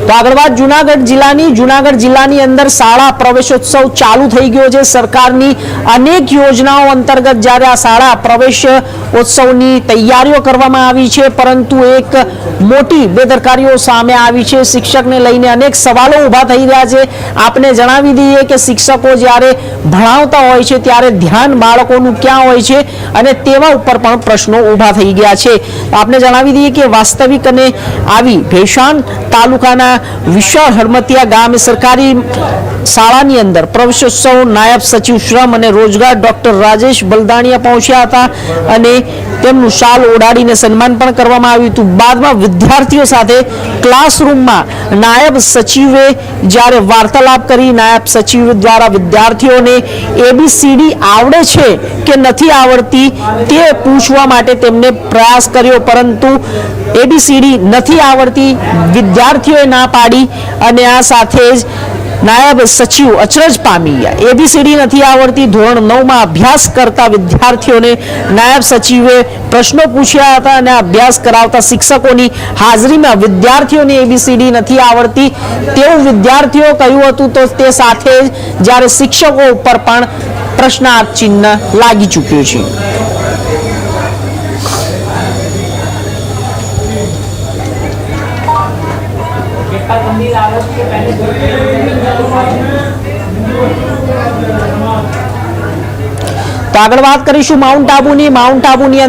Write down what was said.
તો આગળ વાત જૂનાગઢ જિલ્લાની અંદર શાળા પ્રવેશોત્સવ ચાલુ થઈ ગયો છે। સરકારની અનેક યોજનાઓ અંતર્ગત જ્યારે આ શાળા પ્રવેશોત્સવની તૈયારીઓ કરવામાં આવી છે, પરંતુ એક મોટી બેદરકારીઓ સામે આવી છે। શિક્ષકને લઈને અનેક સવાલો ઊભા થઈ રહ્યા છે। આપને જણાવી દઈએ કે શિક્ષકો જ્યારે ભણાવતા હોય છે ત્યારે ધ્યાન બાળકોનું ક્યાં હોય છે અને તેવા ઉપર પણ પ્રશ્નો ઊભા થઈ ગયા છે। આપને જણાવી દઈએ કે વાસ્તવિક અને આવી ભેસાણ તાલુકાના વિશાળ હડમતિયા ગામે સરકારી શાળાની અંદર પ્રવેશોત્સવ નાયબ સચિવ શ્રમ અને રોજગાર ડોક્ટર રાજેશ બલદાણિયા પહોંચ્યા હતા અને તેમનું શાલ ઓઢાડીને સન્માન પણ કરવામાં આવ્યું હતું। બાદમાં વિદ્યાર્થીઓ સાથે ક્લાસરૂમમાં નાયબ સચિવે જ્યારે વાર્તાલાપ કરી નાયબ સચિવ દ્વારા વિદ્યાર્થીઓને એબીસીડી આવડે છે કે નથી આવડતી તે પૂછવા માટે તેમને પ્રયાસ કર્યો, પરંતુ એબીસીડી નથી આવડતી વિદ્યાર્થીઓએ ના પાડી અને આ સાથે જ નાયબ સચિવ અચરજ પામી। એબીસીડી નથી આવડતી ધોરણ 9માં અભ્યાસ કરતા વિદ્યાર્થીઓને નાયબ સચિવે પ્રશ્નો પૂછ્યા હતા અને અભ્યાસ કરાવતા શિક્ષકોની હાજરીમાં વિદ્યાર્થીઓને એબીસીડી નથી આવડતી તેવું વિદ્યાર્થીઓ કહ્યું હતું। તો તે સાથે જ જ્યારે શિક્ષકો ઉપર પણ પ્રશ્નાર્થ ચિહ્ન લાગી ચૂક્યું છે। તો આગળ વાત કરીશું માઉન્ટ આબુની અંદર